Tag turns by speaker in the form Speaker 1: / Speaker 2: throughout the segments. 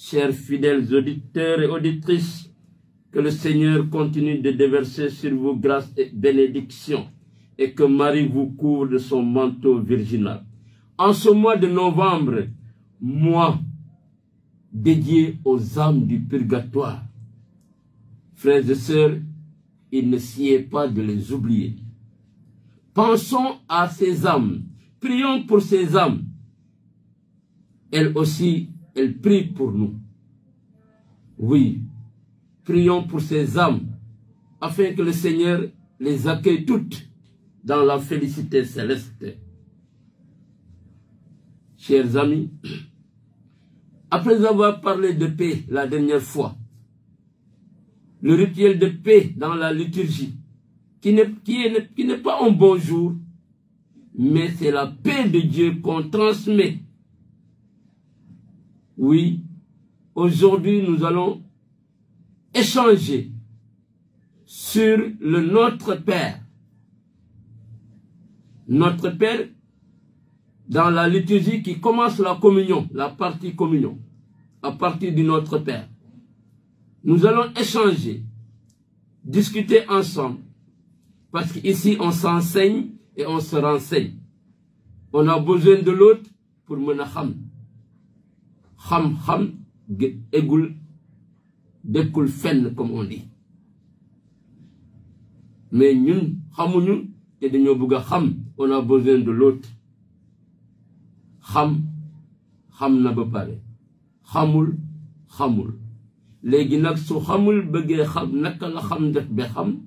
Speaker 1: chers fidèles auditeurs et auditrices, que le Seigneur continue de déverser sur vous grâce et bénédiction, et que Marie vous couvre de son manteau virginal. En ce mois de novembre, mois dédié aux âmes du purgatoire, frères et sœurs, il ne sied pas de les oublier. Pensons à ces âmes, prions pour ces âmes. Elles aussi, elles prient pour nous. Oui, prions pour ces âmes, afin que le Seigneur les accueille toutes dans la félicité céleste. Chers amis, après avoir parlé de paix la dernière fois, le rituel de paix dans la liturgie, qui n'est pas un bonjour, mais c'est la paix de Dieu qu'on transmet. Oui, aujourd'hui nous allons échanger sur le Notre Père. Notre Père, dans la liturgie qui commence la communion, la partie communion, à partir du Notre Père. Nous allons échanger, discuter ensemble, parce qu'ici on s'enseigne et on se renseigne. On a besoin de l'autre pour mener xam. Xam égul dekul fenn, comme on dit. Mais ñun xamuñu te dañoo bëgg a xam, on a besoin de l'autre. Xam na ba pare, xamul léegi nag su xamul bëggee xam naka la xam def ba xam,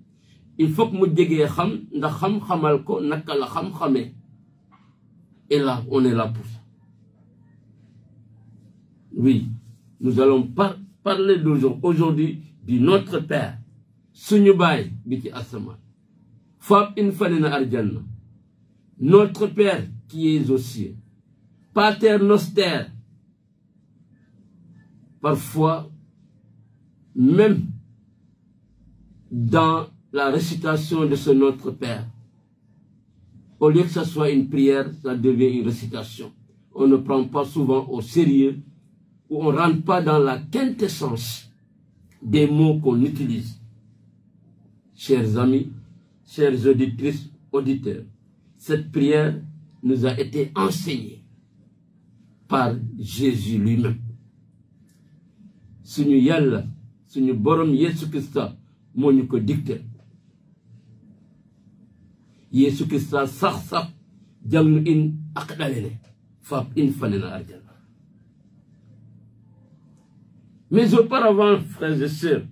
Speaker 1: il faut que mu jegee xam ndax xam-xamal ko naka la xam-xamee. Et là on est là pour ça. Oui, nous allons parler aujourd'hui du Notre Père, suñu baay bi ci asamaan, fab in fanina arjanna, Notre Père qui es aux cieux, Pater Noster. Parfois, même dans la récitation de ce Notre Père, au lieu que ce soit une prière, ça devient une récitation. On ne prend pas souvent au sérieux, ou on ne rentre pas dans la quintessence des mots qu'on utilise. Chers amis, chères auditrices, auditeurs, cette prière nous a été enseignée par Jésus lui-même. Suñu Yàlla, suñu borom Yesu Krista moo ñu ko dicté. Yesu Krista sax jàng in ak dalele fab in fanena arjana. Mais auparavant, frères et sœurs,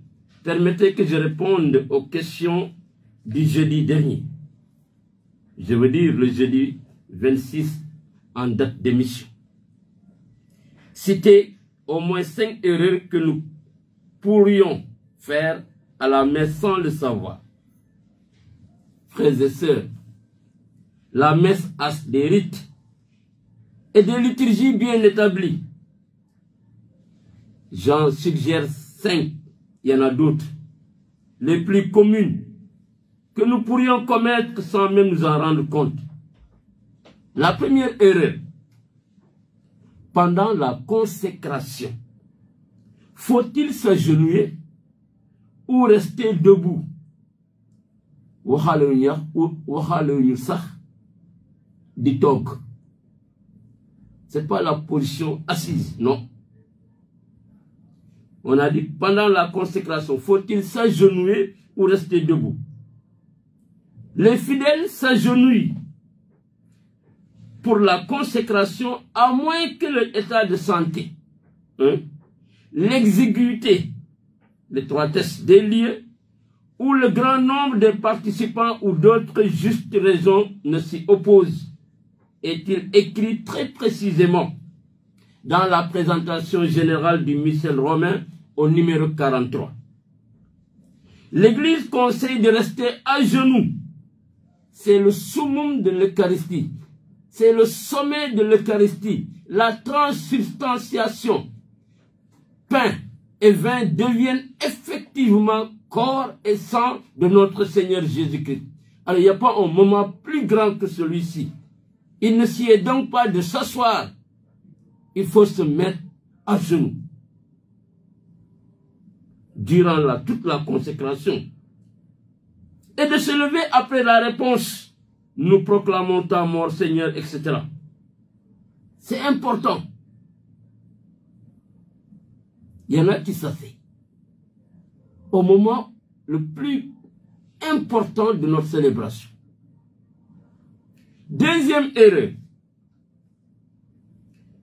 Speaker 1: permettez que je réponde aux questions du jeudi dernier. Je veux dire le jeudi 26 en date d'émission. Citer au moins 5 erreurs que nous pourrions faire à la messe sans le savoir. Frères et sœurs, la messe a des rites et des liturgies bien établies. J'en suggère 5, il y en a d'autres, les plus communes, que nous pourrions commettre sans même nous en rendre compte. La première erreur, pendant la consécration, faut-il s'agenouiller ou rester debout? C'est pas la position assise, non. On a dit, pendant la consécration, faut-il s'agenouiller ou rester debout? Les fidèles s'agenouillent pour la consécration, à moins que l'état de santé, l'exiguïté, l'étroitesse des lieux, ou le grand nombre de participants ou d'autres justes raisons ne s'y opposent. Est-il écrit très précisément dans la présentation générale du missel romain au numéro 43. L'Église conseille de rester à genoux. C'est le summum de l'Eucharistie. C'est le sommet de l'Eucharistie. La transubstantiation. Pain et vin deviennent effectivement corps et sang de notre Seigneur Jésus-Christ. Alors il n'y a pas un moment plus grand que celui-ci. Il ne s'y est donc pas de s'asseoir. Il faut se mettre à genoux. durant toute la consécration. Et de se lever après la réponse. Nous proclamons ta mort, Seigneur, etc. C'est important. Il y en a qui s'asseyent. Au moment le plus important de notre célébration. Deuxième erreur.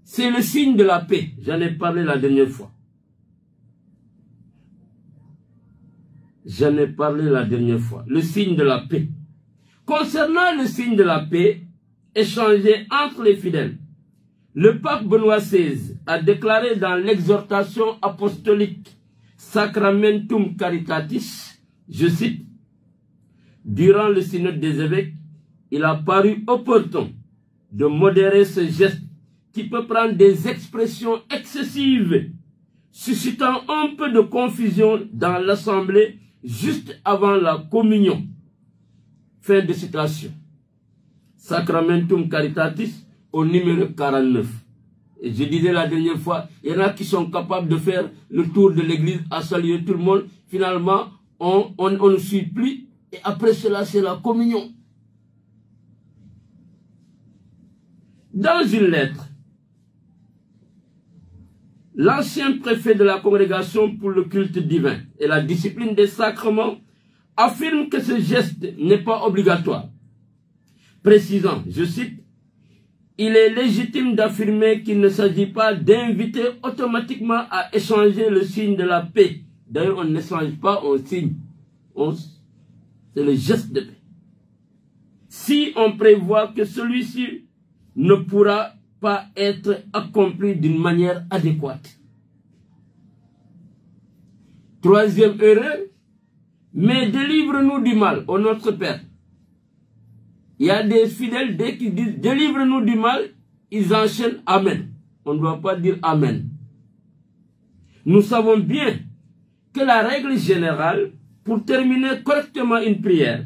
Speaker 1: C'est le signe de la paix. J'en ai parlé la dernière fois. J'en ai parlé la dernière fois. Le signe de la paix. Concernant le signe de la paix, échangé entre les fidèles, le pape Benoît XVI a déclaré dans l'exhortation apostolique Sacramentum Caritatis, je cite, durant le synode des évêques, il a paru opportun de modérer ce geste qui peut prendre des expressions excessives, suscitant un peu de confusion dans l'assemblée juste avant la communion. Fin de citation. Sacramentum Caritatis au numéro 49. Et je disais la dernière fois, il y en a qui sont capables de faire le tour de l'église à saluer tout le monde. Finalement, on ne suit plus. Et après cela, c'est la communion. Dans une lettre, l'ancien préfet de la congrégation pour le culte divin et la discipline des sacrements affirme que ce geste n'est pas obligatoire. Précisant, je cite, il est légitime d'affirmer qu'il ne s'agit pas d'inviter automatiquement à échanger le signe de la paix. D'ailleurs, on n'échange pas un signe. C'est le geste de paix. Si on prévoit que celui-ci ne pourra pas être accompli d'une manière adéquate. Troisième erreur, mais délivre-nous du mal, ô notre Père. Il y a des fidèles, dès qu'ils disent délivre-nous du mal, ils enchaînent Amen. On ne doit pas dire Amen. Nous savons bien que la règle générale pour terminer correctement une prière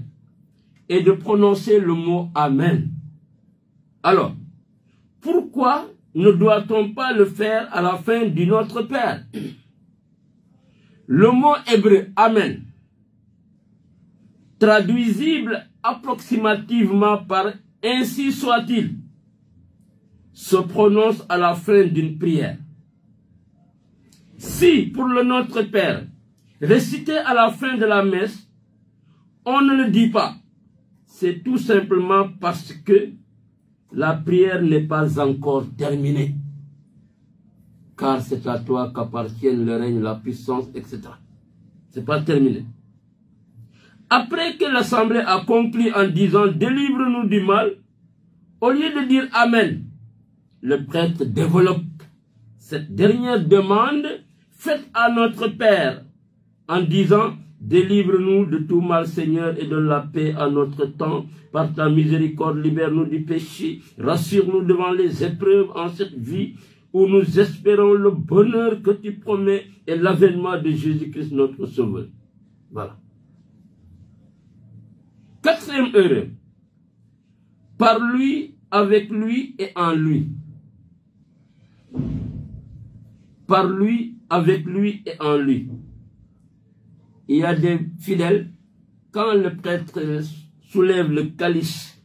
Speaker 1: est de prononcer le mot Amen. Alors, pourquoi ne doit-on pas le faire à la fin du Notre Père? Le mot hébreu Amen, traduisible approximativement par ainsi soit-il, se prononce à la fin d'une prière. Si, pour le Notre Père, récité à la fin de la messe, on ne le dit pas, c'est tout simplement parce que la prière n'est pas encore terminée. Car c'est à toi qu'appartiennent le règne, la puissance, etc. C'est pas terminé. Après que l'assemblée a conclu en disant « Délivre-nous du mal », au lieu de dire « Amen », le prêtre développe cette dernière demande faite à notre Père en disant « Délivre-nous de tout mal, Seigneur, et donne la paix à notre temps. Par ta miséricorde, libère-nous du péché. Rassure-nous devant les épreuves en cette vie où nous espérons le bonheur que tu promets et l'avènement de Jésus-Christ, notre Sauveur. » Voilà. Quatrième erreur. Par lui, avec lui et en lui. Par lui, avec lui et en lui. Il y a des fidèles, quand le prêtre soulève le calice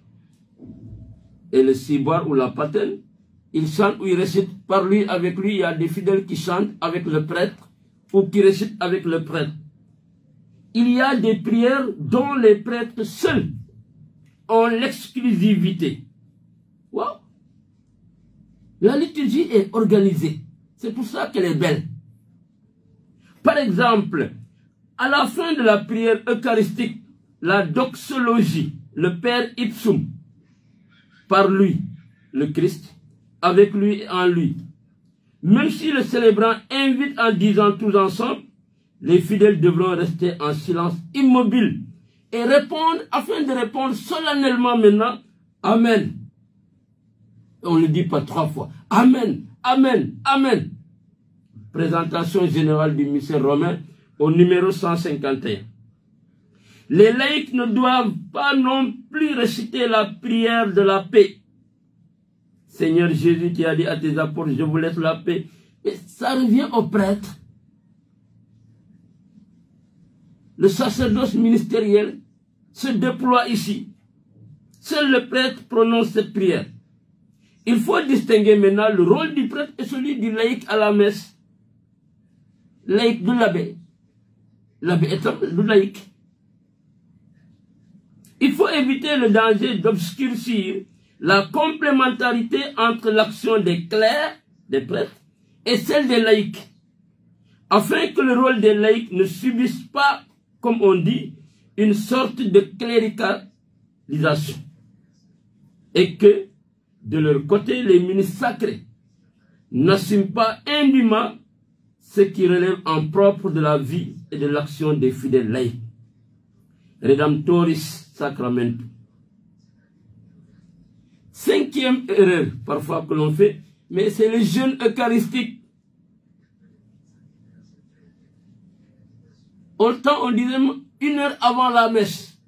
Speaker 1: et le ciboire ou la patène, il chante ou il récite par lui, avec lui. Il y a des fidèles qui chantent avec le prêtre ou qui récitent avec le prêtre. Il y a des prières dont les prêtres seuls ont l'exclusivité. Wow. La liturgie est organisée. C'est pour ça qu'elle est belle. Par exemple, à la fin de la prière eucharistique, la doxologie, le Père ipsum, par lui, le Christ, avec lui et en lui. Même si le célébrant invite en disant tous ensemble, les fidèles devront rester en silence immobile et répondre, afin de répondre solennellement maintenant, Amen. On ne le dit pas 3 fois. Amen, Amen, Amen. Présentation générale du missel romain au numéro 151. Les laïcs ne doivent pas non plus réciter la prière de la paix. Seigneur Jésus, tu as dit à tes apôtres, je vous laisse la paix. Et ça revient aux prêtres. le sacerdoce ministériel se déploie ici. Seul le prêtre prononce cette prière. Il faut distinguer maintenant le rôle du prêtre et celui du laïc à la messe. Laïc de l'abbé. L'abbé étant le laïc. Il faut éviter le danger d'obscurcir la complémentarité entre l'action des clercs, des prêtres, et celle des laïcs, afin que le rôle des laïcs ne subisse pas, comme on dit, une sorte de cléricalisation, et que, de leur côté, les ministres sacrés n'assument pas indûment ce qui relève en propre de la vie et de l'action des fidèles laïcs. Redemptoris Sacramentum. Cinquième erreur, parfois que l'on fait, mais c'est le jeûne eucharistique. Autant on disait 1 heure avant la messe,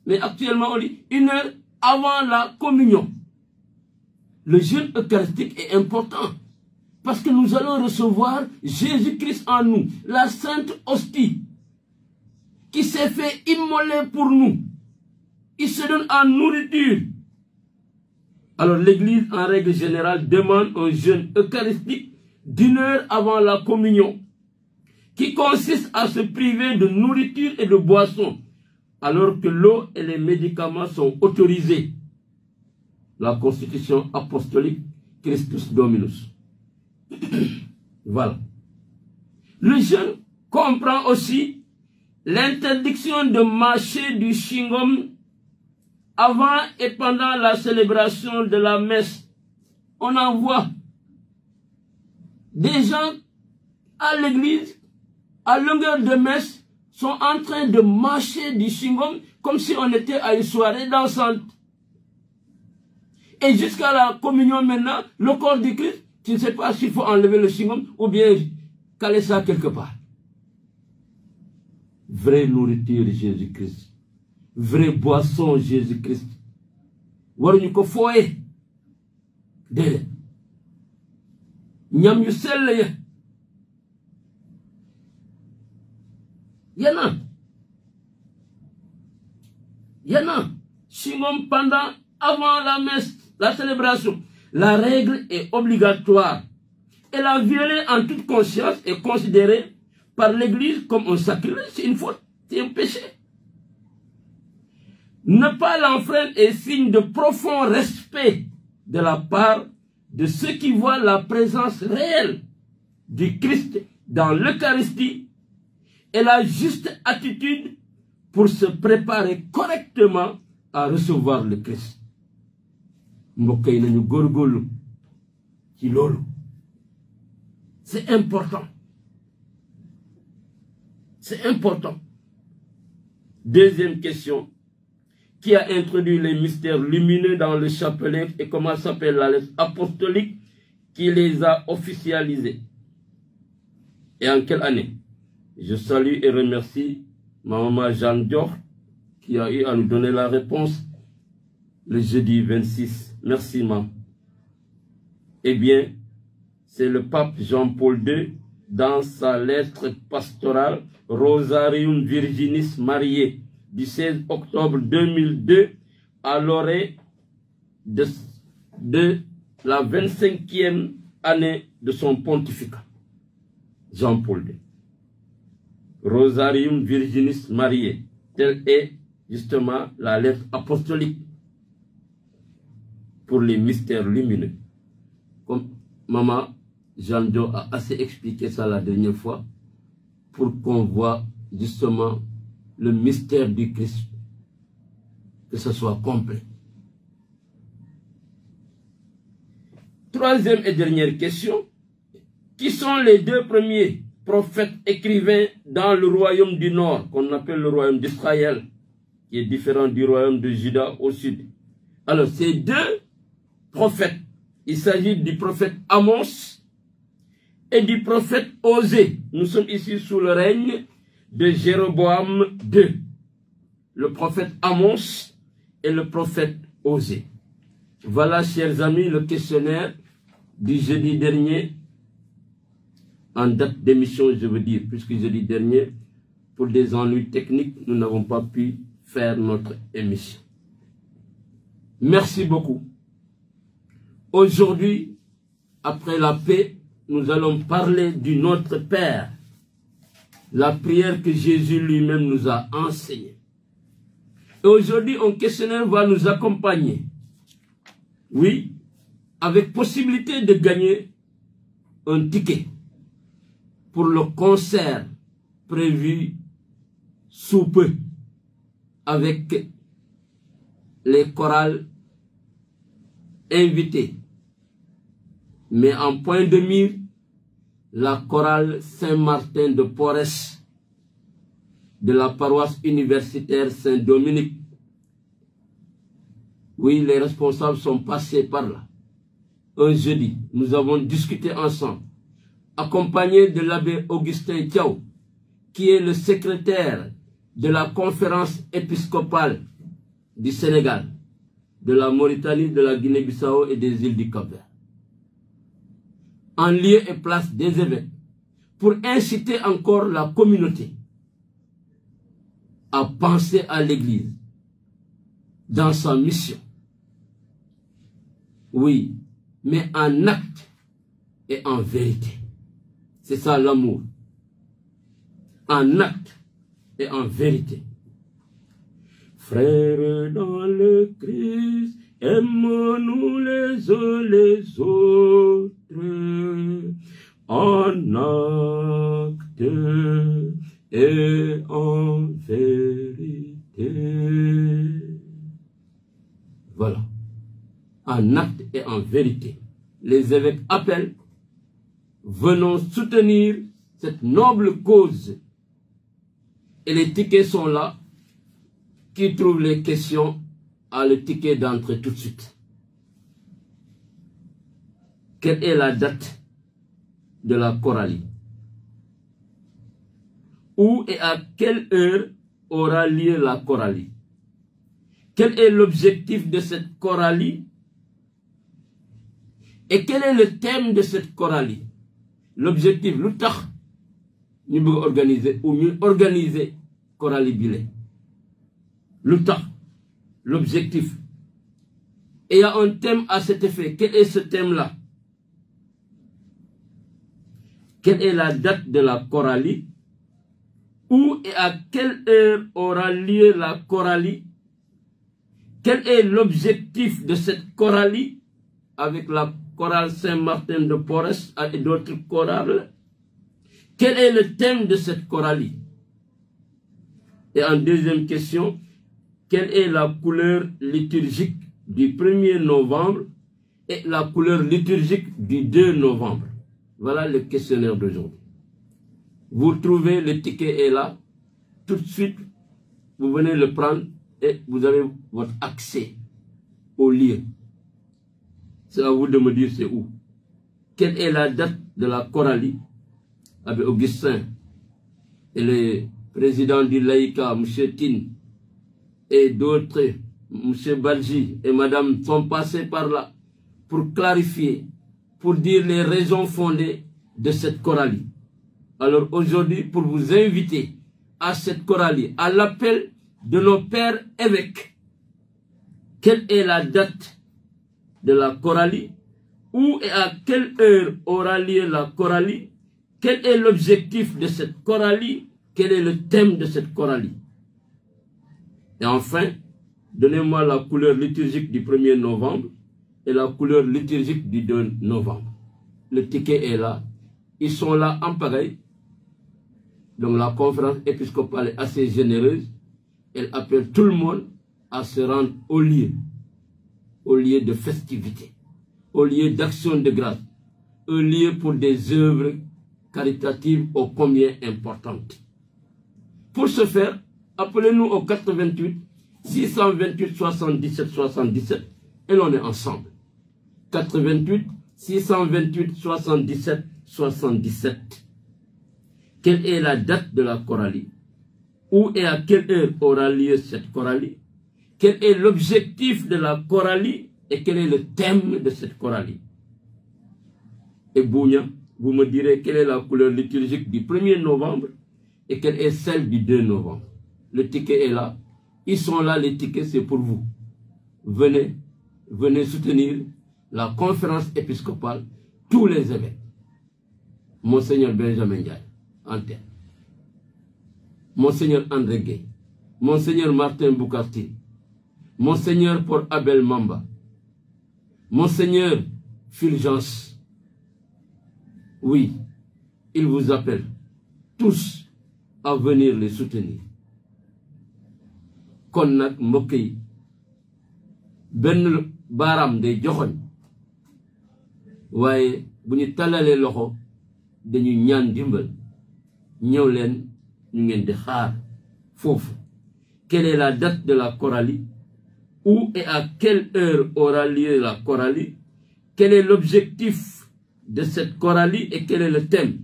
Speaker 1: mais actuellement on dit 1 heure avant la communion. Le jeûne eucharistique est important, parce que nous allons recevoir Jésus-Christ en nous, la sainte hostie, qui s'est fait immoler pour nous. Il se donne en nourriture. Alors l'Église, en règle générale, demande un jeûne eucharistique d'1 heure avant la communion, qui consiste à se priver de nourriture et de boissons, alors que l'eau et les médicaments sont autorisés. La Constitution apostolique Christus Dominus. Voilà. Le jeûne comprend aussi l'interdiction de mâcher du chewing-gum avant et pendant la célébration de la messe. On en voit des gens à l'église, à longueur de messe, sont en train de mâcher du chewing-gum comme si on était à une soirée dansante. Et jusqu'à la communion maintenant, le corps du Christ, tu ne sais pas s'il faut enlever le chewing-gum ou bien caler ça quelque part. Vraie nourriture Jésus-Christ. Vraie boisson Jésus-Christ. Waruñu ko fooye déedéet ñam yu sell ya yana chewing-gum pendant avant la messe, la célébration. La règle est obligatoire et la violer en toute conscience est considérée par l'Église comme un sacrilège. C'est une faute, c'est un péché. Ne pas l'enfreindre est signe de profond respect de la part de ceux qui voient la présence réelle du Christ dans l'Eucharistie et la juste attitude pour se préparer correctement à recevoir le Christ. C'est important. C'est important. Deuxième question. Qui a introduit les mystères lumineux dans le chapelet et comment s'appelle la lettre apostolique qui les a officialisés? Et en quelle année? Je salue et remercie ma maman Jeanne Dior qui a eu à nous donner la réponse le jeudi 26. Merci, maman. Eh bien, c'est le pape Jean-Paul II dans sa lettre pastorale Rosarium Virginis Mariae du 16 octobre 2002 à l'orée de la 25e année de son pontificat. Jean-Paul II. Rosarium Virginis Mariae, telle est justement la lettre apostolique pour les mystères lumineux. Comme maman Jeanne Jo a assez expliqué ça la dernière fois, pour qu'on voit justement le mystère du Christ, que ce soit complet. Troisième et dernière question. Qui sont les deux premiers prophètes écrivains dans le royaume du Nord, qu'on appelle le royaume d'Israël, qui est différent du royaume de Juda au sud? Alors, ces deux prophètes, il s'agit du prophète Amos et du prophète Osée. Nous sommes ici sous le règne de Jéroboam II, le prophète Amos et le prophète Osée. Voilà, chers amis, le questionnaire du jeudi dernier, en date d'émission, je veux dire, puisque jeudi dernier, pour des ennuis techniques, nous n'avons pas pu faire notre émission. Merci beaucoup. Aujourd'hui, après la paix, nous allons parler du Notre Père, la prière que Jésus lui-même nous a enseignée. Et aujourd'hui, un questionnaire va nous accompagner. Oui, avec possibilité de gagner un ticket pour le concert prévu sous peu avec les chorales invités. Mais en point de mire, la chorale Saint-Martin de Porres de la paroisse universitaire Saint-Dominique. Oui, les responsables sont passés par là. Un jeudi, nous avons discuté ensemble, accompagné de l'abbé Augustin Thiaw, qui est le secrétaire de la conférence épiscopale du Sénégal, de la Mauritanie, de la Guinée-Bissau et des îles du Cap-Vert, en lieu et place des évêques, pour inciter encore la communauté à penser à l'Église dans sa mission. Oui, mais en acte et en vérité. C'est ça l'amour. En acte et en vérité. Frères dans le Christ, aimons-nous les uns les autres, en acte et en vérité. Voilà. En acte et en vérité. Les évêques appellent, venons soutenir cette noble cause. Et les tickets sont là. Qui trouve les questions a le ticket d'entrée tout de suite. Quelle est la date de la choralie? Où et à quelle heure aura lieu la choralie? Quel est l'objectif de cette choralie? Et quel est le thème de cette choralie? L'objectif, lu tax ñu bëgg organiser ou ñu organiser choralie bile. Lu tax, l'objectif. Et il y a un thème à cet effet. Quel est ce thème-là? Quelle est la date de la choralie? Où et à quelle heure aura lieu la choralie? Quel est l'objectif de cette choralie avec la chorale Saint-Martin de Porres et d'autres chorales? Quel est le thème de cette choralie? Et en deuxième question, quelle est la couleur liturgique du 1er novembre et la couleur liturgique du 2 novembre? Voilà le questionnaire d'aujourd'hui. Vous trouvez, le ticket est là. Tout de suite, vous venez le prendre et vous avez votre accès au lieu. C'est à vous de me dire c'est où. Quelle est la date de la choralie avec Augustin et le président du Laïka, M. Tin, et d'autres, M. Badji et Madame, sont passés par là pour clarifier, pour dire les raisons fondées de cette choralie. Alors aujourd'hui, pour vous inviter à cette choralie, à l'appel de nos pères évêques, quelle est la date de la choralie? Où et à quelle heure aura lieu la choralie? Quel est l'objectif de cette choralie? Quel est le thème de cette choralie? Et enfin, donnez-moi la couleur liturgique du 1er novembre et la couleur liturgique du 2 novembre. Le ticket est là. Ils sont là en pagaille. Donc la conférence épiscopale est assez généreuse. Elle appelle tout le monde à se rendre au lieu de festivité, au lieu d'action de grâce, un lieu pour des œuvres caritatives ô combien importantes. Pour ce faire, appelez-nous au 88 628 77 77 et l'on est ensemble. 88 628 77 77. Quelle est la date de la choralie? Où et à quelle heure aura lieu cette choralie? Quel est l'objectif de la choralie et quel est le thème de cette choralie? Et Bounia, vous me direz quelle est la couleur liturgique du 1er novembre, et quelle est celle du 2 novembre. Le ticket est là. Ils sont là, les tickets, c'est pour vous. Venez soutenir la conférence épiscopale, tous les évêques. Monseigneur Benjamin Ndiaye, en tête. Monseigneur André Gueye, Monseigneur Martin Boukarti, Monseigneur Paul Abel Mamba, Monseigneur Fulgence. Oui, il vous appelle tous à venir les soutenir. Kon nak mbokk yi benn baaraam day joxoñ waaye bu ñu talalee loxo dañu ñaan dimbal ñëw leen ñu ngeen di xaar foofu. Quelle est la date de la Coralie? Où et à quelle heure aura lieu la Coralie? Quel est l'objectif de cette Coralie et quel est le thème?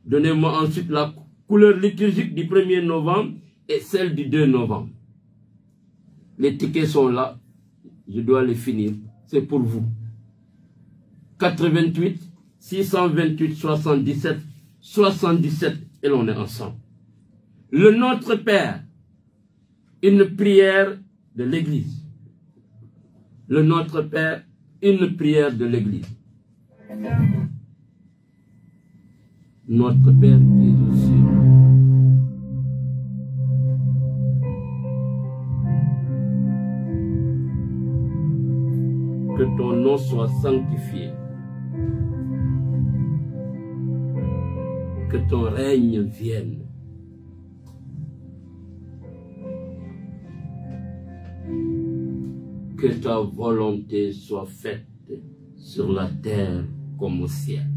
Speaker 1: Donnez-moi ensuite la couleur liturgique du 1er novembre et celle du 2 novembre. Les tickets sont là. Je dois les finir. C'est pour vous. 88 628 77 77 et l'on est ensemble. Le Notre Père, une prière de l'Église. Le Notre Père, une prière de l'Église. Notre Père qui est aux cieux. Que ton nom soit sanctifié. Que ton règne vienne. Que ta volonté soit faite sur la terre comme au ciel.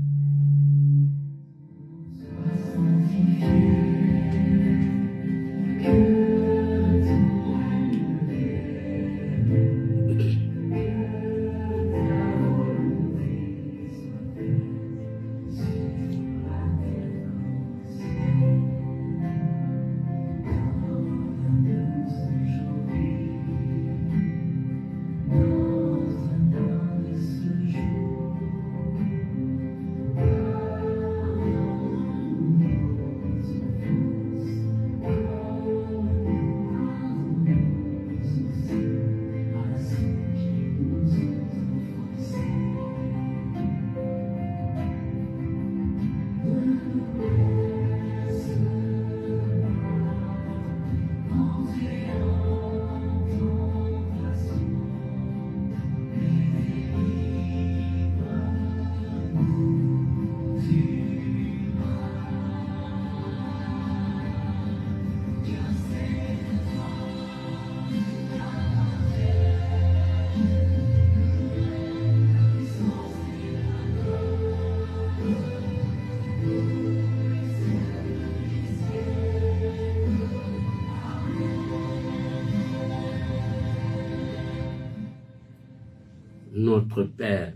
Speaker 1: Notre Père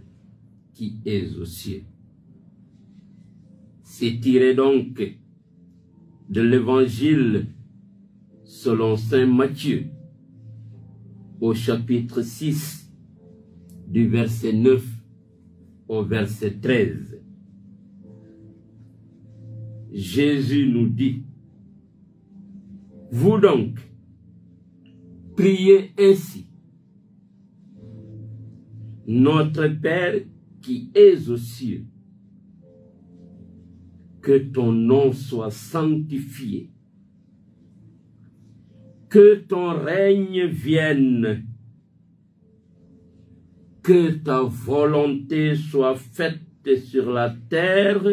Speaker 1: qui es aux cieux. C'est tiré donc de l'évangile selon saint Matthieu au chapitre 6 du verset 9 au verset 13. Jésus nous dit: vous donc, priez ainsi. Notre Père qui es aux cieux, que ton nom soit sanctifié, que ton règne vienne, que ta volonté soit faite sur la terre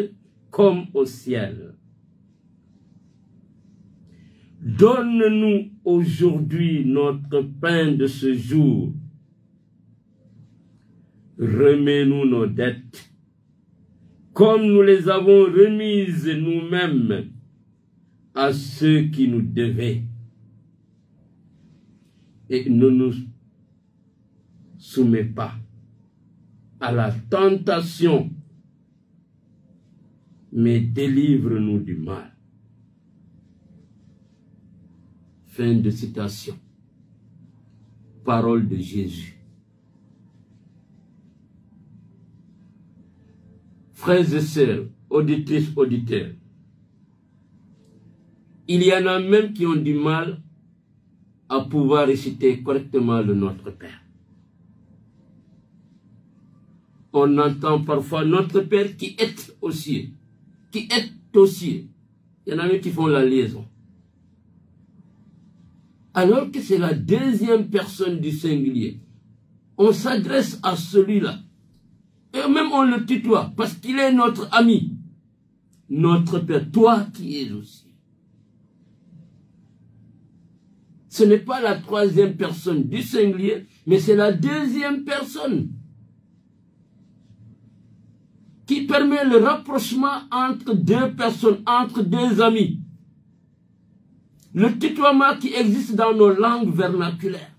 Speaker 1: comme au ciel. Donne-nous aujourd'hui notre pain de ce jour. Remets-nous nos dettes, comme nous les avons remises nous-mêmes à ceux qui nous devaient. Et ne nous soumets pas à la tentation, mais délivre-nous du mal. Fin de citation. Parole de Jésus. Frères et sœurs, auditrices, auditeurs, Il y en a même qui ont du mal à pouvoir réciter correctement le Notre Père. On entend parfois Notre Père qui est aux cieux. Qui est aux cieux. Il y en a même qui font la liaison. Alors que c'est la deuxième personne du singulier. On s'adresse à celui-là. Et même on le tutoie parce qu'il est notre ami. Notre Père, toi qui es aussi. Ce n'est pas la troisième personne du singulier, mais c'est la deuxième personne qui permet le rapprochement entre deux personnes, entre deux amis. Le tutoiement qui existe dans nos langues vernaculaires.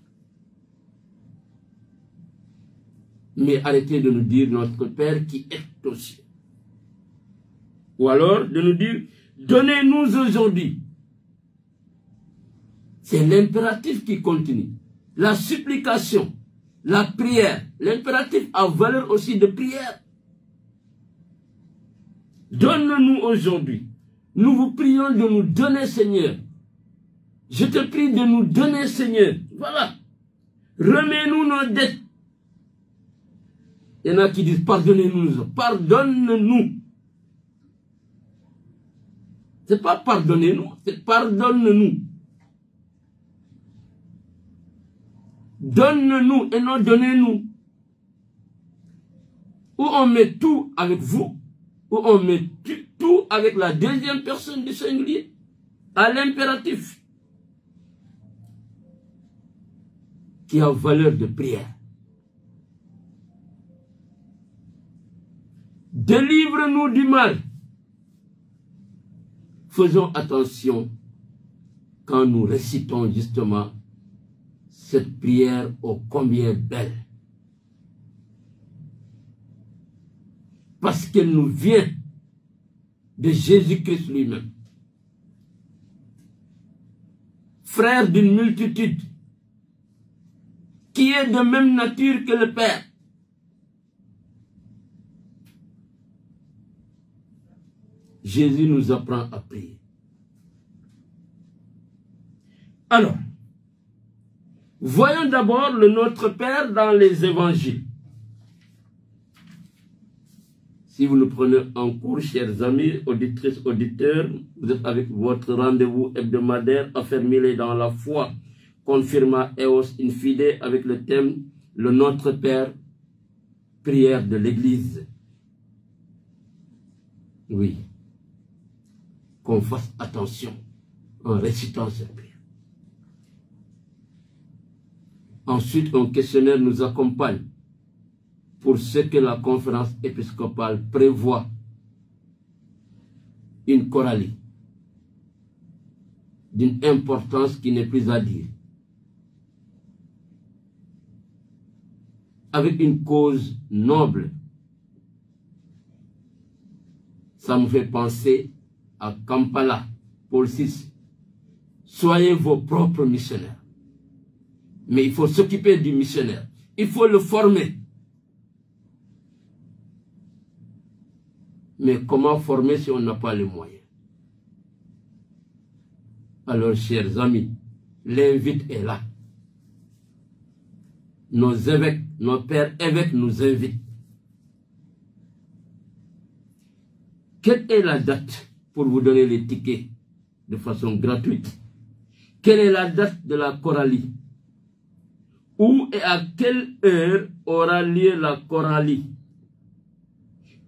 Speaker 1: Mais arrêtez de nous dire notre Père qui est aux cieux. Ou alors de nous dire, donnez-nous aujourd'hui. C'est l'impératif qui continue. La supplication, la prière. L'impératif a valeur aussi de prière. Donne-nous aujourd'hui. Nous vous prions de nous donner, Seigneur. Je te prie de nous donner, Seigneur. Voilà. Remets-nous nos dettes. Il y en a qui disent, pardonnez-nous. Pardonne-nous. C'est pas pardonnez-nous, c'est pardonne-nous. Donne-nous et non donnez-nous. Ou on met tout avec vous, ou on met tout avec la deuxième personne du singulier, à l'impératif, qui a valeur de prière. Délivre-nous du mal. Faisons attention quand nous récitons justement cette prière ô combien belle. Parce qu'elle nous vient de Jésus-Christ lui-même. Frère d'une multitude qui est de même nature que le Père. Jésus nous apprend à prier. Alors, voyons d'abord le Notre Père dans les évangiles. Si vous nous prenez en cours, chers amis, auditrices, auditeurs, vous êtes avec votre rendez-vous hebdomadaire, affermez-les dans la foi, confirma eos in fide, avec le thème le Notre Père, prière de l'Église. Oui. Qu'on fasse attention en récitant cette prière. Ensuite, un questionnaire nous accompagne pour ce que la conférence épiscopale prévoit. Une choralie d'une importance qui n'est plus à dire. Avec une cause noble. Ça me fait penser à Kampala, Paul VI. Soyez vos propres missionnaires. Mais il faut s'occuper du missionnaire. Il faut le former. Mais comment former si on n'a pas les moyens? Alors, chers amis, l'invite est là. Nos évêques, nos pères évêques nous invitent. Quelle est la date pour vous donner les tickets de façon gratuite? Quelle est la date de la choralie? Où et à quelle heure aura lieu la choralie?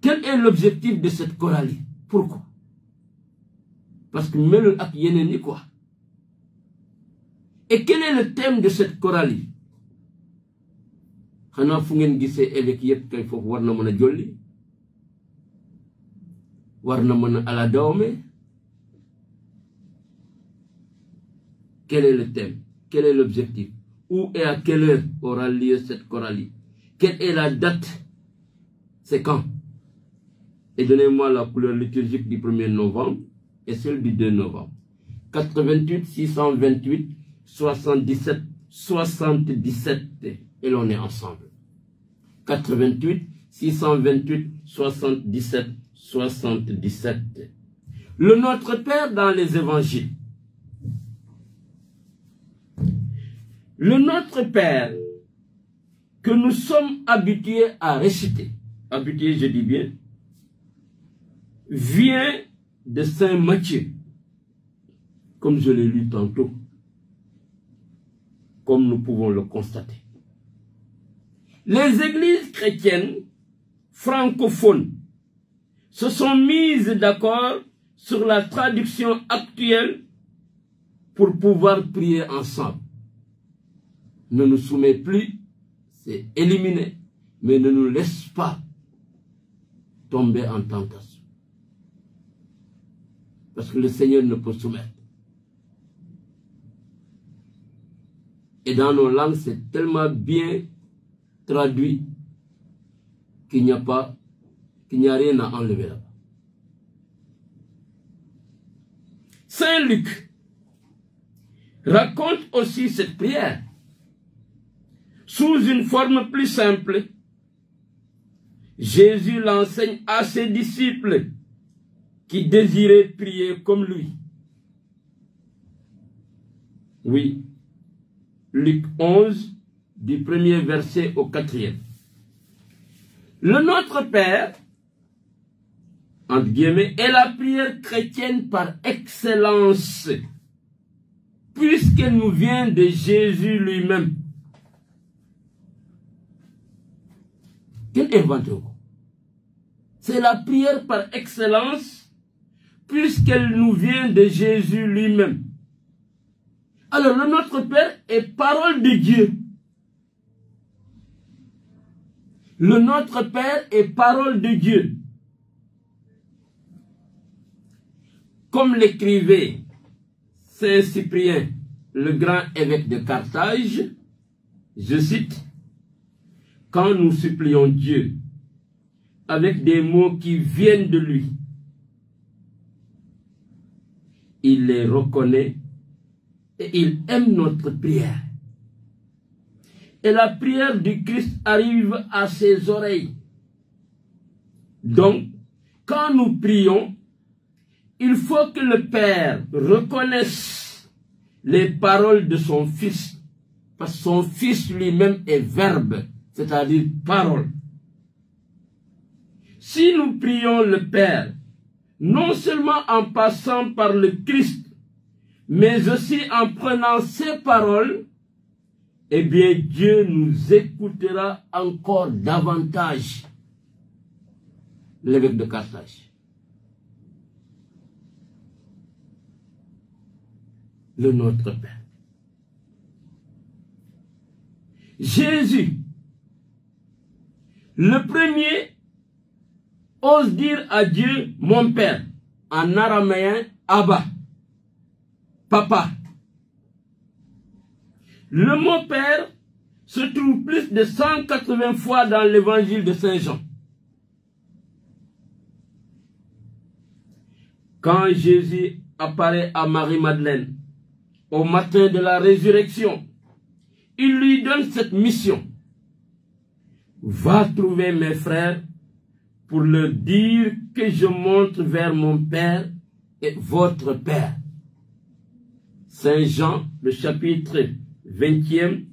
Speaker 1: Quel est l'objectif de cette choralie? Pourquoi? Parce que même ak yeneni quoi. Et quel est le thème de cette choralie? Xana fu ngeen gisee évêque yépp kay foofu war na mën a jolli, war na mën a ala dawme. Quel est le thème? Quel est l'objectif? Où et à quelle heure aura lieu cette choralie? Quelle est la date? C'est quand? Et donnez-moi la couleur liturgique du 1er novembre et celle du 2 novembre. 88 628 77 77 et l'on est ensemble. 88 628 77 77. Le Notre Père dans les évangiles. Le Notre Père que nous sommes habitués à réciter, habitués je dis bien, vient de Saint Matthieu, comme je l'ai lu tantôt, comme nous pouvons le constater. Les églises chrétiennes francophones se sont mises d'accord sur la traduction actuelle pour pouvoir prier ensemble. Ne nous soumet plus, c'est éliminé, mais ne nous laisse pas tomber en tentation. Parce que le Seigneur ne peut soumettre. Et dans nos langues, c'est tellement bien traduit qu'il n'y a rien à enlever là-bas. Saint Luc raconte aussi cette prière sous une forme plus simple. Jésus l'enseigne à ses disciples qui désiraient prier comme lui. Oui, Luc 11, du 1er verset au 4e. Le Notre Père, entre guillemets, est la prière chrétienne par excellence, puisqu'elle nous vient de Jésus lui-même. Quel inventez-vous? C'est la prière par excellence, puisqu'elle nous vient de Jésus lui-même. Alors, le Notre Père est parole de Dieu. Le Notre Père est parole de Dieu. Comme l'écrivait Saint Cyprien, le grand évêque de Carthage, je cite, « Quand nous supplions Dieu avec des mots qui viennent de lui, il les reconnaît et il aime notre prière. Et la prière du Christ arrive à ses oreilles. Donc, quand nous prions, il faut que le Père reconnaisse les paroles de son Fils, parce que son Fils lui-même est verbe, c'est-à-dire parole. Si nous prions le Père, non seulement en passant par le Christ, mais aussi en prenant ses paroles, eh bien Dieu nous écoutera encore davantage. L'évêque de Carthage. Le Notre Père. Jésus, le premier, ose dire à Dieu, mon Père, en araméen, Abba, Papa. Le mot Père se trouve plus de 180 fois dans l'évangile de Saint Jean. Quand Jésus apparaît à Marie-Madeleine au matin de la résurrection, il lui donne cette mission. Va trouver mes frères pour leur dire que je monte vers mon Père et votre Père. Saint Jean, le chapitre 20e,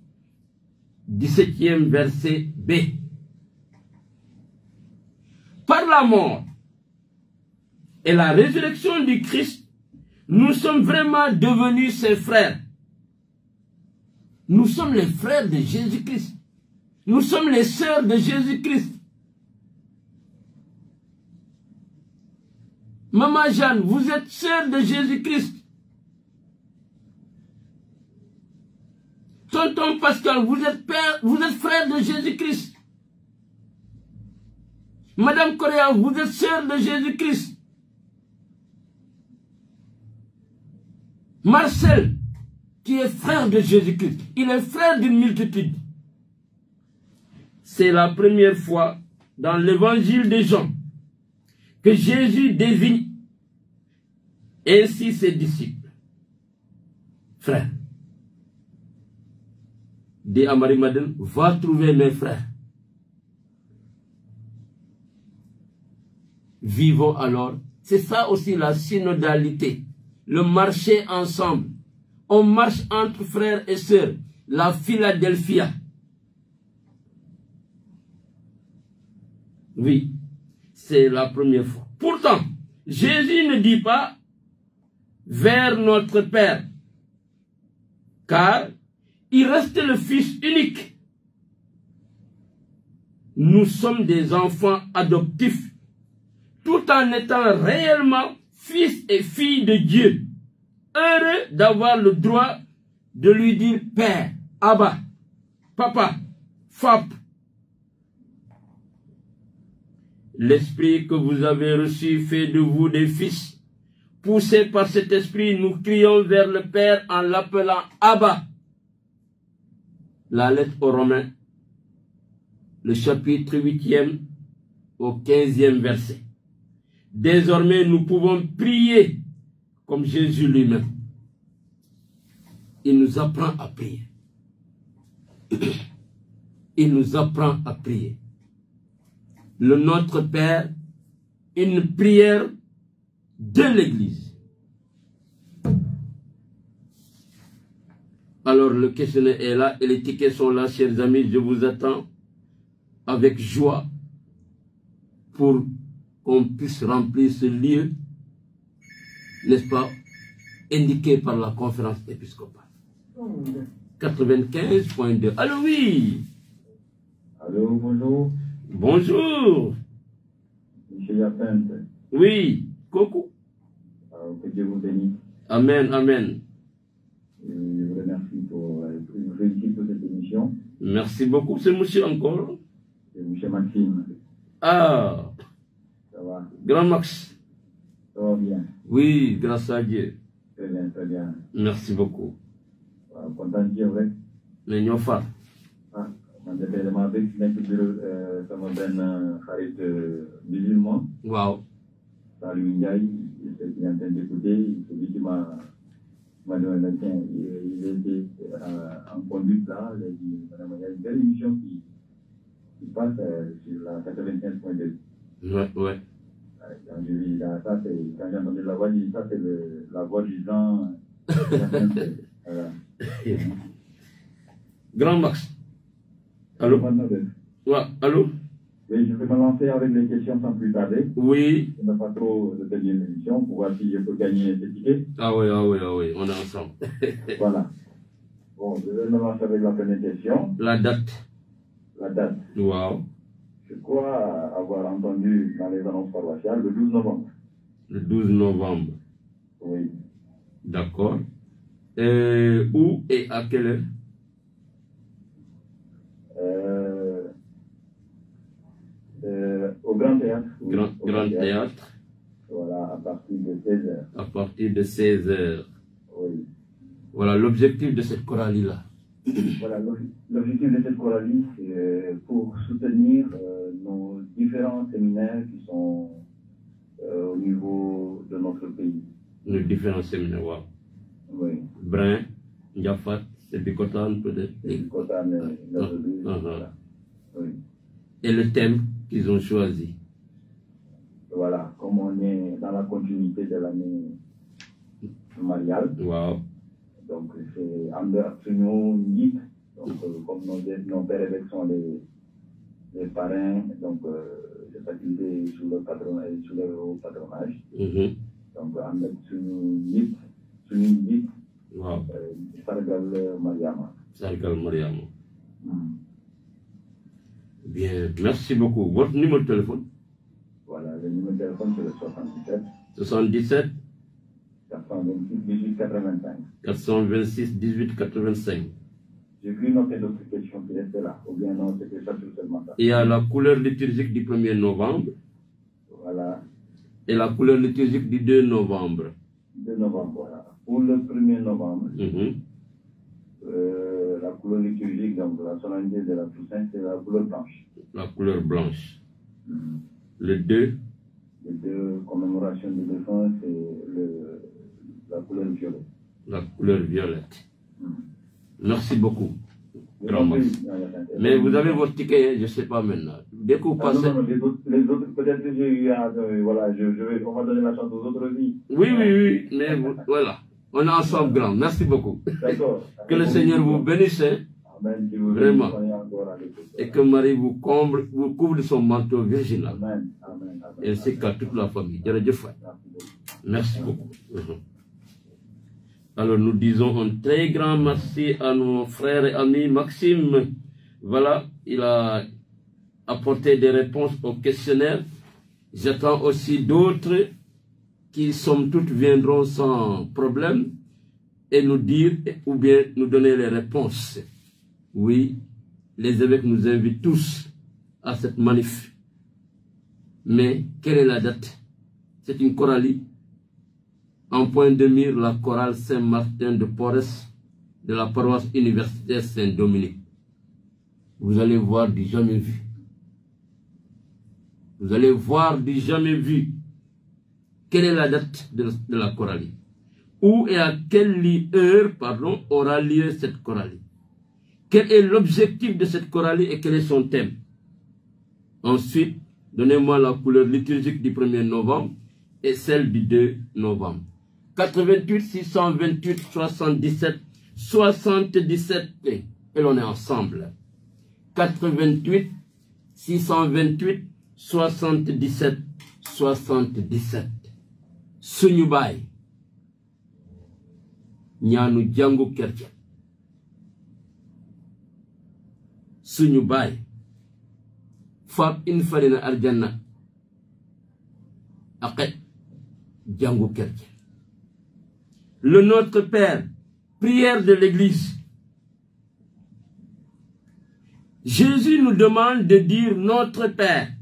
Speaker 1: 17e verset B. Par la mort et la résurrection du Christ, nous sommes vraiment devenus ses frères. Nous sommes les frères de Jésus-Christ. Nous sommes les sœurs de Jésus-Christ. Maman Jeanne, vous êtes sœur de Jésus-Christ. Tonton Pascal, vous êtes frère de Jésus-Christ. Madame Correa, vous êtes sœur de Jésus-Christ. Marcel, qui est frère de Jésus-Christ, il est frère d'une multitude. C'est la première fois dans l'évangile de Jean que Jésus désigne ainsi ses disciples. Frères, dit à Marie-Madeleine, va trouver mes frères. Vivons alors. C'est ça aussi la synodalité. Le marcher ensemble. On marche entre frères et sœurs. la Philadelphia. Oui, c'est la première fois. Pourtant, Jésus ne dit pas vers notre Père, car il reste le Fils unique. Nous sommes des enfants adoptifs, tout en étant réellement fils et filles de Dieu, heureux d'avoir le droit de lui dire Père, Abba, Papa, Fap. L'esprit que vous avez reçu fait de vous des fils. Poussés par cet esprit, nous crions vers le Père en l'appelant Abba. La lettre aux Romains, le chapitre 8e au 15e verset. Désormais, nous pouvons prier comme Jésus lui-même. Il nous apprend à prier. Il nous apprend à prier. Le Notre Père, une prière de l'Église. Alors le questionnaire est là et les tickets sont là, chers amis. Je vous attends avec joie pour qu'on puisse remplir ce lieu, n'est-ce pas, indiqué par la conférence épiscopale. 95.2. Allô, oui.
Speaker 2: Allô, bonjour.
Speaker 1: Bonjour.
Speaker 2: Monsieur Yapente.
Speaker 1: Oui, coucou.
Speaker 2: Que Dieu vous bénisse.
Speaker 1: Amen, amen.
Speaker 2: Je vous remercie pour, je vous félicite pour cette émission.
Speaker 1: Merci beaucoup. C'est monsieur encore.
Speaker 2: C'est monsieur Maxime.
Speaker 1: Ah.
Speaker 2: Ça va?
Speaker 1: Grand Max.
Speaker 2: Ça va bien?
Speaker 1: Oui, grâce à Dieu.
Speaker 2: Très bien, très bien.
Speaker 1: Merci beaucoup.
Speaker 2: Content de dire, ouais.
Speaker 1: Mais ñoo far.
Speaker 2: Ah, man de tey dama bëgg nekk bureau sama benn xarit musulman.
Speaker 1: Waaw.
Speaker 2: Saliou Ndiaye, il est en train d'écouter, celui qui m'a donné, tiens, il était en conduite là, il a dit, madame, il y a une belle émission qui passe sur la 95.2.
Speaker 1: Ouais, ouais.
Speaker 2: Quand j'ai vu là, ça, quand j'ai entendu la voix, j'ai dit, ça c'est la voix du Jean. Voilà.
Speaker 1: Grand Max. Allô? Ouais, allô?
Speaker 2: Oui, je vais me lancer avec les questions sans plus tarder.
Speaker 1: Oui.
Speaker 2: Je n'ai pas trop de tenir l'émission pour voir si je peux gagner des tickets.
Speaker 1: Ah oui, ah oui, ah oui, on est ensemble.
Speaker 2: Voilà. Bon, je vais me lancer avec la première question.
Speaker 1: La date.
Speaker 2: La date.
Speaker 1: Wow.
Speaker 2: Je crois avoir entendu dans les annonces paroissiales le 12 novembre.
Speaker 1: Le 12 novembre.
Speaker 2: Oui.
Speaker 1: D'accord. Où et à quelle heure?
Speaker 2: Au Grand Théâtre. Oui,
Speaker 1: Grand Théâtre.
Speaker 2: Voilà, à partir de 16h.
Speaker 1: À partir de 16h.
Speaker 2: Oui.
Speaker 1: Voilà l'objectif de cette chorale-là.
Speaker 2: Voilà, l'objectif de cette chorale, c'est pour soutenir nos différents séminaires qui sont au niveau de notre pays.
Speaker 1: Nos différents séminaires, wow.
Speaker 2: Oui.
Speaker 1: Brin, Ndiafat, Sébikotan peut-être.
Speaker 2: Sébikotan, voilà. Oui.
Speaker 1: Et le thème qu'ils ont choisi.
Speaker 2: Voilà, comme on est dans la continuité de l'année mariale.
Speaker 1: Wow.
Speaker 2: Donc c'est Amber Absolument Nit. Donc comme nos pères évêques sont les parrains, donc c'est faculté sous le patronage. Donc Amber Absolument Nit,
Speaker 1: wow.
Speaker 2: Sargal Mariama.
Speaker 1: Sargal Mariama. Bien, merci beaucoup. Votre numéro de téléphone?
Speaker 2: Voilà, le numéro de téléphone c'est le 77.
Speaker 1: 77
Speaker 2: 426 18 85.
Speaker 1: 426 18 85.
Speaker 2: J'ai vu noter d'autres questions qui restaient là, ou bien non, c'était ça tout seulement ça.
Speaker 1: Il y a la couleur liturgique du 1er novembre.
Speaker 2: Voilà.
Speaker 1: Et la couleur liturgique du 2 novembre.
Speaker 2: 2 novembre, voilà. Pour le 1er novembre, la couleur liturgique, donc la solennité de la Toussaint, c'est la couleur blanche.
Speaker 1: La couleur blanche. Le 2.
Speaker 2: Les deux commémorations de défense, c'est la couleur violette.
Speaker 1: La couleur violette. Merci beaucoup. Grand Max.
Speaker 2: Mais
Speaker 1: vous avez votre ticket, je ne sais pas maintenant. Dès que vous passez...
Speaker 2: non, les autres peut-être que j'ai eu à... voilà, on va donner la chance aux autres aussi.
Speaker 1: Oui, oui, oui, mais voilà. On est ensemble grand. Merci beaucoup.
Speaker 2: D'accord.
Speaker 1: Que le Seigneur vous bénisse.
Speaker 2: Amen.
Speaker 1: Vraiment. Et que Marie vous couvre de son manteau virginal.
Speaker 2: Amen. Amen. Amen.
Speaker 1: Ainsi qu'à toute la famille. Merci beaucoup. Alors nous disons un très grand merci à nos frères et amis. Maxime, voilà, il a apporté des réponses au questionnaire. J'attends aussi d'autres qui, somme toute, viendront sans problème et nous dire ou bien nous donner les réponses. Oui, les évêques nous invitent tous à cette manif. Mais quelle est la date? C'est une choralie. En point de mire, la chorale Saint-Martin de Porres de la paroisse universitaire Saint-Dominique. Vous allez voir du jamais vu. Vous allez voir du jamais vu. Quelle est la date de la choralie? Où et à quelle heure, pardon, aura lieu cette choralie? Quel est l'objectif de cette choralie et quel est son thème? Ensuite, donnez-moi la couleur liturgique du 1er novembre et celle du 2 novembre. 88 628 77 77 et l'on est ensemble. 88 628 77 77. Suñu baay ñaanu jàngu kercen. Suñu baay faab in farina arjana aqet jàngu kercen. Le Notre Père, prière de l'Église. Jésus nous demande de dire Notre Père.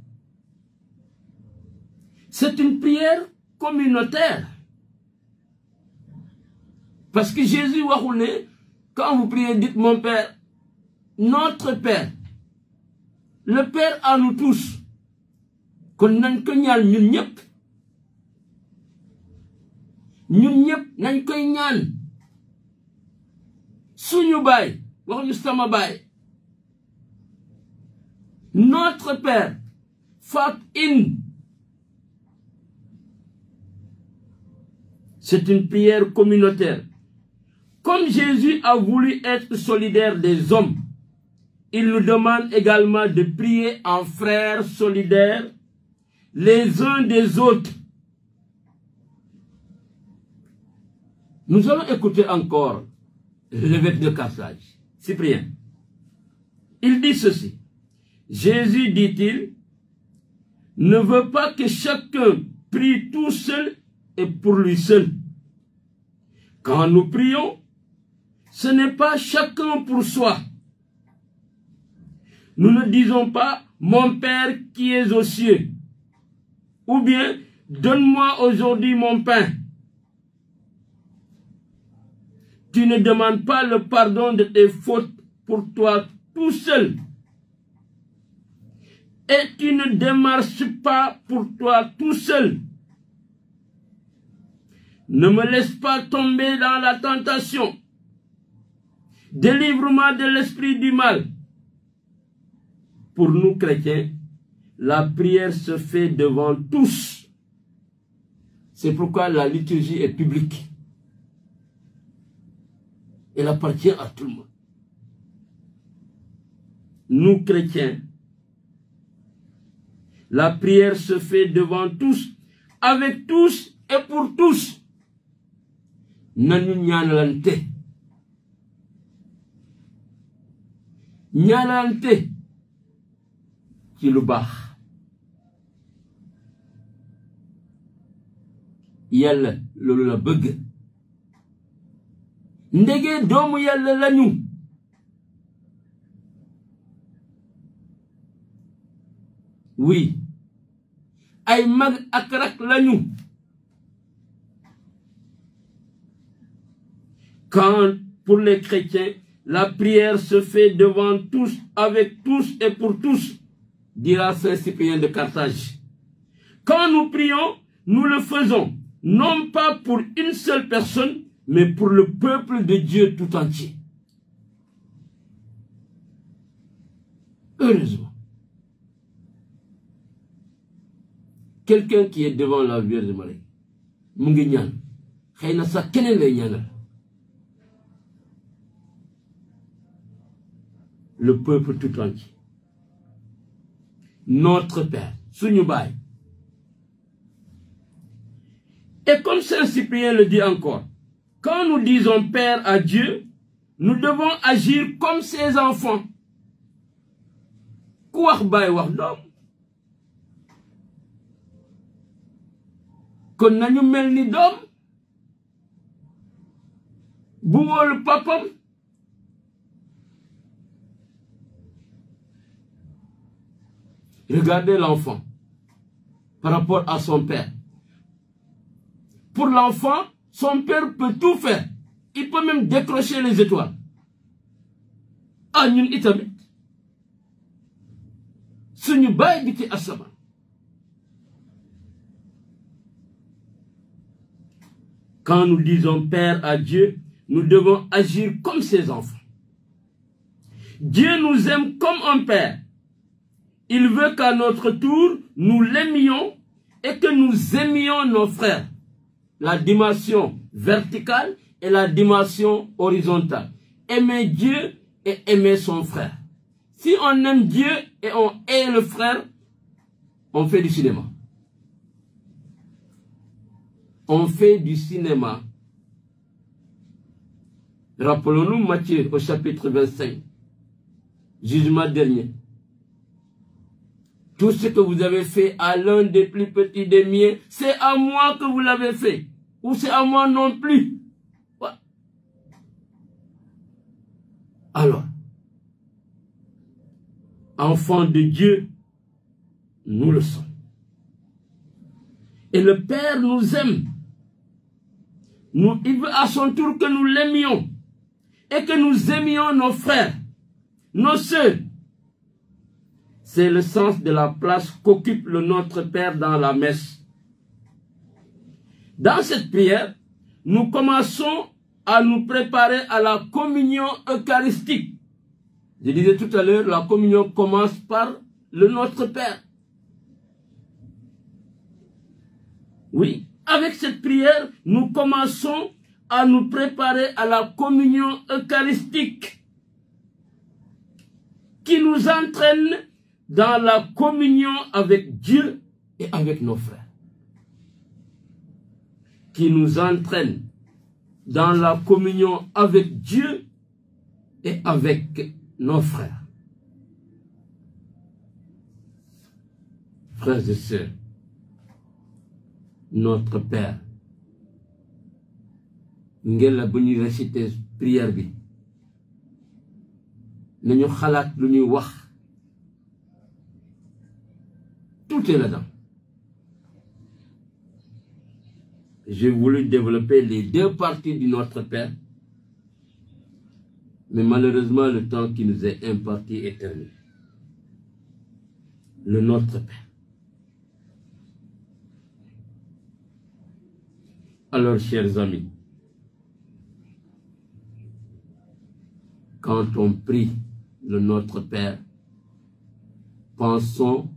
Speaker 1: C'est une prière communautaire. Parce que Jésus waxul ne quand vous priez, dites mon Père, Notre Père. Le Père à nous tous. Kon nañ ko ñaan ñun ñëpp. Ñun ñëpp nañ koy ñaan. Suñu baay, waxuñu sama baay. Notre Père, Fat in. C'est une prière communautaire. Comme Jésus a voulu être solidaire des hommes, il nous demande également de prier en frères solidaires les uns des autres. Nous allons écouter encore l'évêque de Carthage, Cyprien. Il dit ceci. Jésus, dit-il, ne veut pas que chacun prie tout seul et pour lui seul. Quand nous prions, ce n'est pas chacun pour soi. Nous ne disons pas « Mon Père qui es aux cieux » ou bien « Donne-moi aujourd'hui mon pain ». Tu ne demandes pas le pardon de tes fautes pour toi tout seul. Et tu ne démarches pas pour toi tout seul. Ne me laisse pas tomber dans la tentation. Délivre-moi de l'esprit du mal. Pour nous chrétiens, la prière se fait devant tous. C'est pourquoi la liturgie est publique. Elle appartient à tout le monde. Nous chrétiens, la prière se fait devant tous, avec tous et pour tous. Nanu ñaanalante. Ñaanalante ci lu baax. Yàlla loolu la bëgg. Ndege doomu Yàlla lañu. Oui. Ay mag ak rak lañu. Quand, pour les chrétiens, la prière se fait devant tous, avec tous et pour tous, dira Saint Cyprien de Carthage. Quand nous prions, nous le faisons, non pas pour une seule personne, mais pour le peuple de Dieu tout entier. Heureusement. Quelqu'un qui est devant la Vierge Marie, mu ngi ñaan xëy na sax keneen lay ñaanal. Le peuple tout entier. Notre Père, suñu baay. Et comme Saint Cyprien le dit encore, quand nous disons Père à Dieu, nous devons agir comme ses enfants. Ku wax baay wax doom. Kon nañu mel ni doom bu wóolu papam. Regardez l'enfant par rapport à son père. Pour l'enfant, son père peut tout faire. Il peut même décrocher les étoiles. Ah, ñun itamit suñu baay bi ci asamaan. Quand nous disons Père à Dieu, nous devons agir comme ses enfants. Dieu nous aime comme un père. Il veut qu'à notre tour, nous l'aimions et que nous aimions nos frères. La dimension verticale et la dimension horizontale. Aimer Dieu et aimer son frère. Si on aime Dieu et on hait le frère, on fait du cinéma. On fait du cinéma. Rappelons-nous Matthieu au chapitre 25. Jugement dernier. Tout ce que vous avez fait à l'un des plus petits des miens, c'est à moi que vous l'avez fait. Ou c'est à moi non plus. Ouais. Alors, enfants de Dieu, nous le sommes. Et le Père nous aime. Il veut à son tour que nous l'aimions. Et que nous aimions nos frères, nos sœurs. C'est le sens de la place qu'occupe le Notre Père dans la messe. Dans cette prière, nous commençons à nous préparer à la communion eucharistique. Je disais tout à l'heure, la communion commence par le Notre Père. Oui, avec cette prière, nous commençons à nous préparer à la communion eucharistique qui nous entraîne dans la communion avec Dieu et avec nos frères. Qui nous entraîne dans la communion avec Dieu et avec nos frères. Frères et sœurs, notre Père, ngeen la bu ñuy réciter prière bi nañu xalaat lu ñuy wax. Tout est là-dedans. J'ai voulu développer les deux parties du Notre Père, mais malheureusement le temps qui nous est imparti est terminé. Le Notre Père. Alors, chers amis, quand on prie le Notre Père, pensons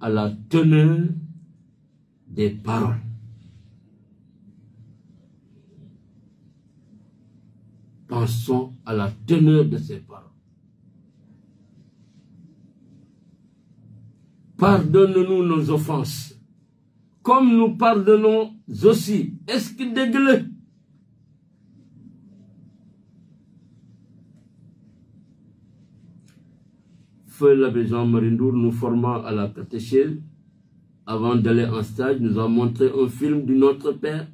Speaker 1: à la teneur des paroles. Pensons à la teneur de ces paroles. Pardonne-nous nos offenses, comme nous pardonnons aussi. Est-ce que dégueule? Feu l'abbé Jean-Marie Ndour, nous formant à la catéchèse, avant d'aller en stage, nous a montré un film du Notre Père.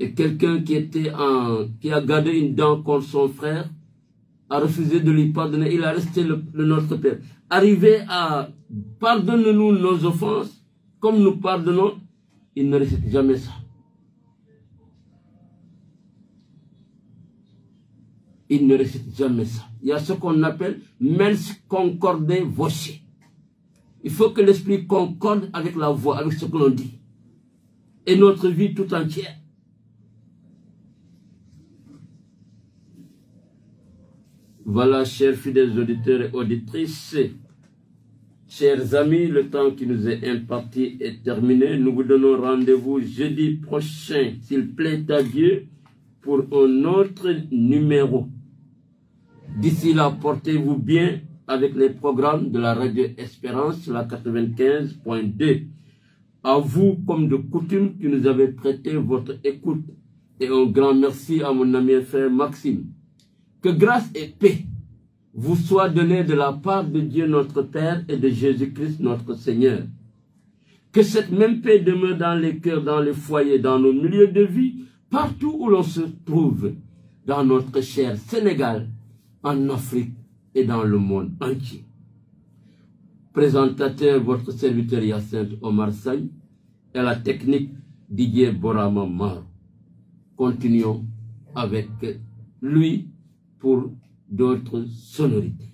Speaker 1: Et quelqu'un qui a gardé une dent contre son frère a refusé de lui pardonner. Il a resté le Notre Père. Arrivé à pardonne-nous nos offenses, comme nous pardonnons, il ne récite jamais ça. Il ne récite jamais ça. Il y a ce qu'on appelle mens concorde voce. Il faut que l'esprit concorde avec la voix, avec ce que l'on dit. Et notre vie tout entière. Voilà, chers fidèles auditeurs et auditrices, Chers amis, le temps qui nous est imparti est terminé. Nous vous donnons rendez-vous jeudi prochain, s'il plaît à Dieu, pour un autre numéro. D'ici là, portez-vous bien avec les programmes de la Radio Espérance, la 95.2. À vous, comme de coutume, qui nous avez prêté votre écoute. Et un grand merci à mon ami et frère Maxime. Que grâce et paix vous soient données de la part de Dieu notre Père et de Jésus-Christ notre Seigneur. Que cette même paix demeure dans les cœurs, dans les foyers, dans nos milieux de vie, partout où l'on se trouve, dans notre cher Sénégal, en Afrique et dans le monde entier. Présentateur, votre serviteur Hyacinthe Omar Saï, et la technique Didier Borama Mar. Continuons avec lui pour d'autres sonorités.